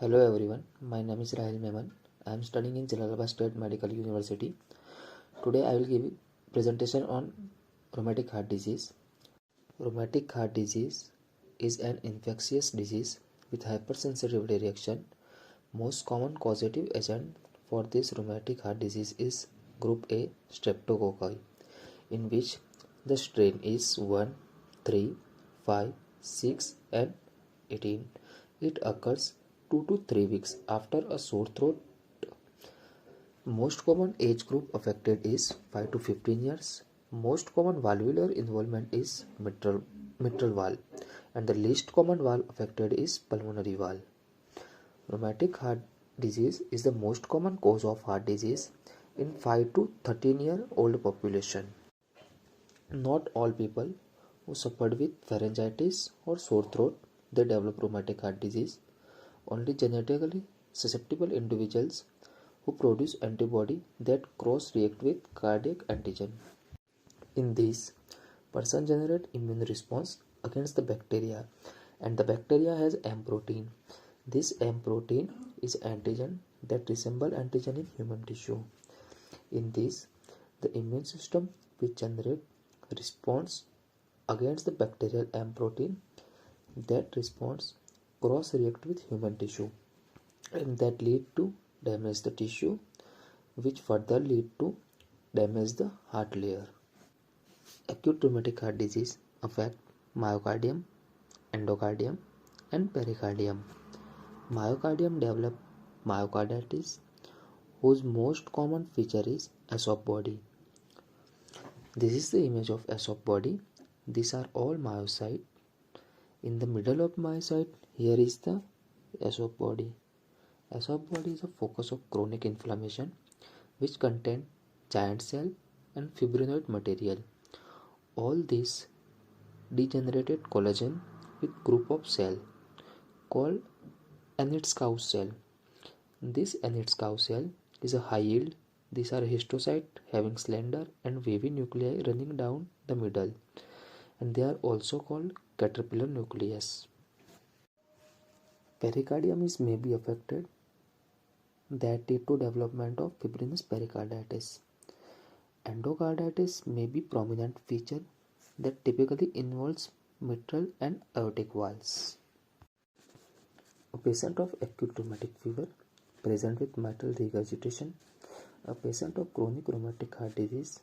Hello everyone, my name is Rahil Meman. I am studying in Jalalabad State Medical University. Today I will give a presentation on rheumatic heart disease. Rheumatic heart disease is an infectious disease with hypersensitivity reaction. Most common causative agent for this rheumatic heart disease is group A streptococci, in which the strain is 1, 3, 5, 6 and 18. It occurs 2 to 3 weeks after a sore throat. Most common age group affected is 5 to 15 years. Most common valvular involvement is mitral valve, and the least common valve affected is pulmonary valve. Rheumatic heart disease is the most common cause of heart disease in 5 to 13-year-old population. Not all people who suffered with pharyngitis or sore throat they develop rheumatic heart disease. Only genetically susceptible individuals who produce antibody that cross-react with cardiac antigen. In this, person generate immune response against the bacteria, and the bacteria has M protein. This M protein is antigen that resemble antigen in human tissue. In this, the immune system will generate response against the bacterial M protein. That response cross-react with human tissue, and that lead to damage the tissue, which further lead to damage the heart layer. Acute rheumatic heart disease affect myocardium, endocardium and pericardium. Myocardium develop myocarditis, whose most common feature is ESOP body. This is the image of ESOP body. These are all myocytes. In the middle of myocyte, here is the ESOP body. ESOP body is a focus of chronic inflammation which contain giant cell and fibrinoid material. All this degenerated collagen with group of cell called Annett's-Gauss cell. This Annett's-Gauss cell is a high yield. These are histiocytes having slender and wavy nuclei running down the middle, and they are also called caterpillar nucleus. Pericardium may be affected, that lead to development of fibrinous pericarditis. Endocarditis may be prominent feature that typically involves mitral and aortic valves. A patient of acute rheumatic fever present with mitral regurgitation. A patient of chronic rheumatic heart disease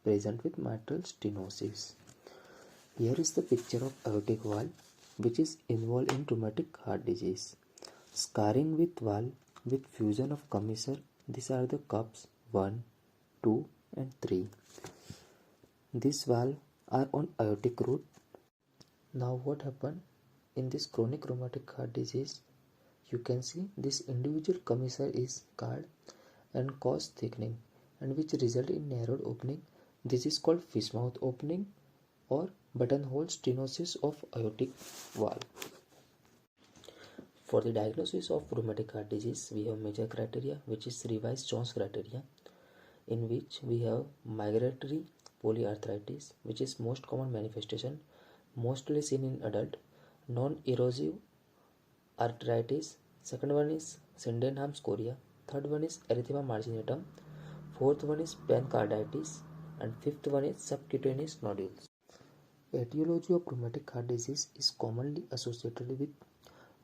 present with mitral stenosis. Here is the picture of aortic valve which is involved in rheumatic heart disease. Scarring with valve with fusion of commissure. These are the cups 1, 2 and 3. These valves are on aortic root. Now what happened in this chronic rheumatic heart disease? You can see this individual commissure is scarred and cause thickening, and which result in narrowed opening. This is called fish mouth opening or buttonhole stenosis of aortic valve. For the diagnosis of rheumatic heart disease, we have major criteria, which is revised Jones criteria, in which we have migratory polyarthritis, which is most common manifestation, mostly seen in adult, non-erosive arthritis. Second one is Sydenham's chorea. Third one is erythema marginatum. Fourth one is pancarditis, and fifth one is subcutaneous nodules. Etiology of rheumatic heart disease is commonly associated with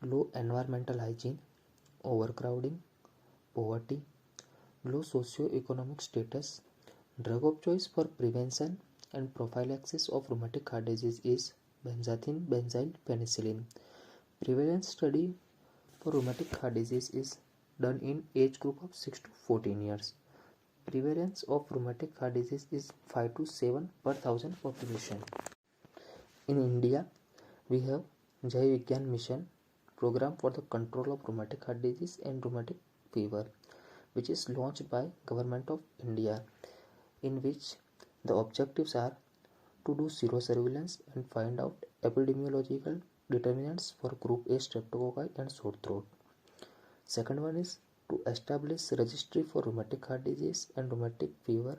low environmental hygiene, overcrowding, poverty, low socio-economic status. Drug of choice for prevention and prophylaxis of rheumatic heart disease is benzathine benzyl penicillin. Prevalence study for rheumatic heart disease is done in age group of 6 to 14 years. Prevalence of rheumatic heart disease is 5 to 7 per thousand population. In India, we have Jai Vigyan Mission program for the control of rheumatic heart disease and rheumatic fever, which is launched by Government of India, in which the objectives are to do serosurveillance and find out epidemiological determinants for group A streptococci and sore throat. Second one is to establish registry for rheumatic heart disease and rheumatic fever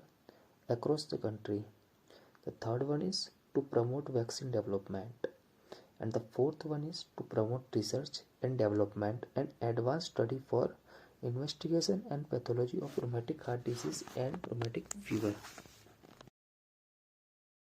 across the country. The third one is to promote vaccine development. And the fourth one is to promote research and development and advanced study for investigation and pathology of rheumatic heart disease and rheumatic fever.